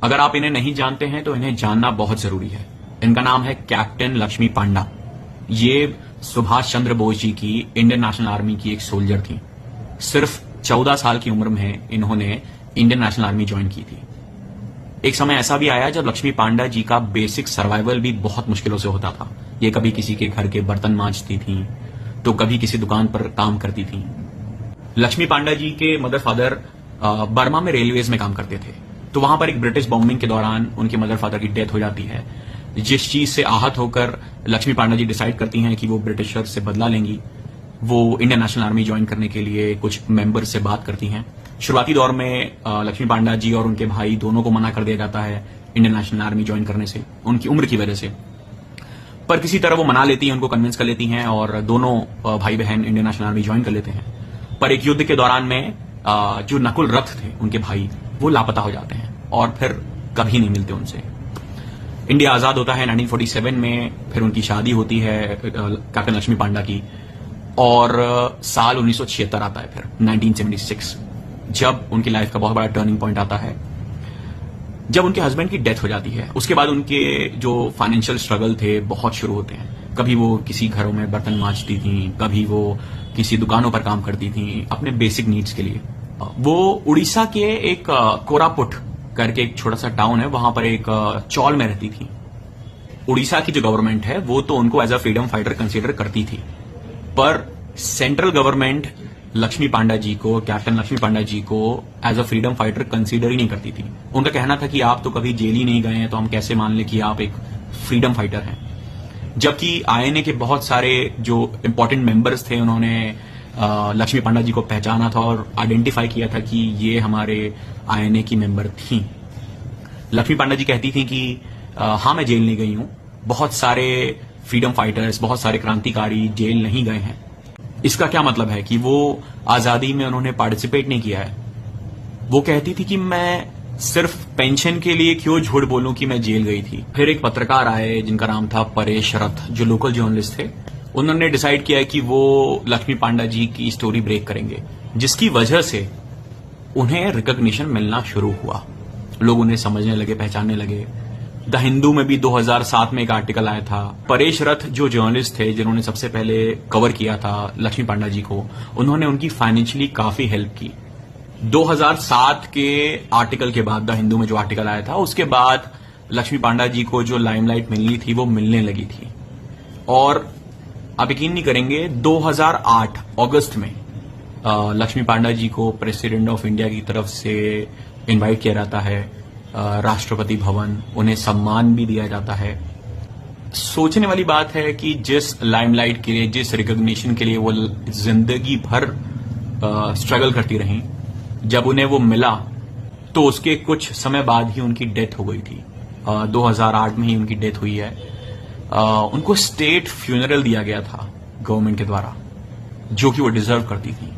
अगर आप इन्हें नहीं जानते हैं तो इन्हें जानना बहुत जरूरी है। इनका नाम है कैप्टन लक्ष्मी पांडा। ये सुभाष चंद्र बोस जी की इंडियन नेशनल आर्मी की एक सोल्जर थी। सिर्फ 14 साल की उम्र में इन्होंने इंडियन नेशनल आर्मी ज्वाइन की थी। एक समय ऐसा भी आया जब लक्ष्मी पांडा जी का बेसिक सर्वाइवल भी बहुत मुश्किलों से होता था। ये कभी किसी के घर के बर्तन मांजती थी तो कभी किसी दुकान पर काम करती थी। लक्ष्मी पांडा जी के मदर फादर बर्मा में रेलवेज में काम करते थे, तो वहां पर एक ब्रिटिश बॉम्बिंग के दौरान उनके मदर फादर की डेथ हो जाती है, जिस चीज से आहत होकर लक्ष्मी पांडा जी डिसाइड करती हैं कि वो ब्रिटिशर से बदला लेंगी। वो इंडियन नेशनल आर्मी ज्वाइन करने के लिए कुछ मेंबर से बात करती हैं। शुरुआती दौर में लक्ष्मी पांडा जी और उनके भाई दोनों को मना कर दिया जाता है इंडियन नेशनल आर्मी ज्वाइन करने से, उनकी उम्र की वजह से। पर किसी तरह वो मना लेती हैं, उनको कन्विंस कर लेती हैं और दोनों भाई बहन इंडियन नेशनल आर्मी ज्वाइन कर लेते हैं। पर एक युद्ध के दौरान में जो नकुल रथ थे उनके भाई, वो लापता हो जाते हैं और फिर कभी नहीं मिलते उनसे। इंडिया आजाद होता है 1947 में, फिर उनकी शादी होती है कैप्टन लक्ष्मी पांडा की, और साल 1976 आता है, फिर 1976, जब उनकी लाइफ का बहुत बड़ा टर्निंग पॉइंट आता है, जब उनके हस्बैंड की डेथ हो जाती है। उसके बाद उनके जो फाइनेंशियल स्ट्रगल थे बहुत शुरू होते हैं। कभी वो किसी घरों में बर्तन मांजती थी, कभी वो किसी दुकानों पर काम करती थी अपने बेसिक नीड्स के लिए। वो उड़ीसा के एक कोरापुट करके एक छोटा सा टाउन है, वहां पर एक चौल में रहती थी। उड़ीसा की जो गवर्नमेंट है वो तो उनको as a freedom fighter consider करती थी, पर सेंट्रल गवर्नमेंट लक्ष्मी पांडा जी को, कैप्टन लक्ष्मी पांडा जी को as a freedom fighter consider ही नहीं करती थी। उनका कहना था कि आप तो कभी जेल ही नहीं गए हैं, तो हम कैसे मान लें कि आप एक फ्रीडम फाइटर हैं। जबकि आईएनए के बहुत सारे जो इंपॉर्टेंट मेंबर्स थे, उन्होंने लक्ष्मी पांडा जी को पहचाना था और आइडेंटिफाई किया था कि ये हमारे आईएनए की मेंबर थी। लक्ष्मी पांडा जी कहती थी कि हाँ, मैं जेल नहीं गई हूं, बहुत सारे फ्रीडम फाइटर्स, बहुत सारे क्रांतिकारी जेल नहीं गए हैं। इसका क्या मतलब है कि वो आजादी में उन्होंने पार्टिसिपेट नहीं किया है। वो कहती थी कि मैं सिर्फ पेंशन के लिए क्यों झूठ बोलूं कि मैं जेल गई थी। फिर एक पत्रकार आए जिनका नाम था परेश रथ, जो लोकल जर्नलिस्ट थे। उन्होंने डिसाइड किया कि वो लक्ष्मी पांडा जी की स्टोरी ब्रेक करेंगे, जिसकी वजह से उन्हें रिकॉग्निशन मिलना शुरू हुआ। लोग उन्हें समझने लगे, पहचानने लगे। द हिंदू में भी 2007 में एक आर्टिकल आया था। परेश रथ जो जर्नलिस्ट थे, जिन्होंने सबसे पहले कवर किया था लक्ष्मी पांडा जी को, उन्होंने उनकी फाइनेंशियली काफी हेल्प की। 2007 के आर्टिकल के बाद, द हिंदू में जो आर्टिकल आया था, उसके बाद लक्ष्मी पांडा जी को जो लाइमलाइट मिलनी थी वो मिलने लगी थी। और आप यकीन नहीं करेंगे, 2008 अगस्त में लक्ष्मी पांडा जी को प्रेसिडेंट ऑफ इंडिया की तरफ से इनवाइट किया जाता है राष्ट्रपति भवन। उन्हें सम्मान भी दिया जाता है। सोचने वाली बात है कि जिस लाइमलाइट के लिए, जिस रिकॉग्निशन के लिए वो जिंदगी भर स्ट्रगल करती रहीं, जब उन्हें वो मिला तो उसके कुछ समय बाद ही उनकी डेथ हो गई थी। 2008 में ही उनकी डेथ हुई है। उनको स्टेट फ्यूनरल दिया गया था गवर्नमेंट के द्वारा, जो कि वो डिजर्व करती थी।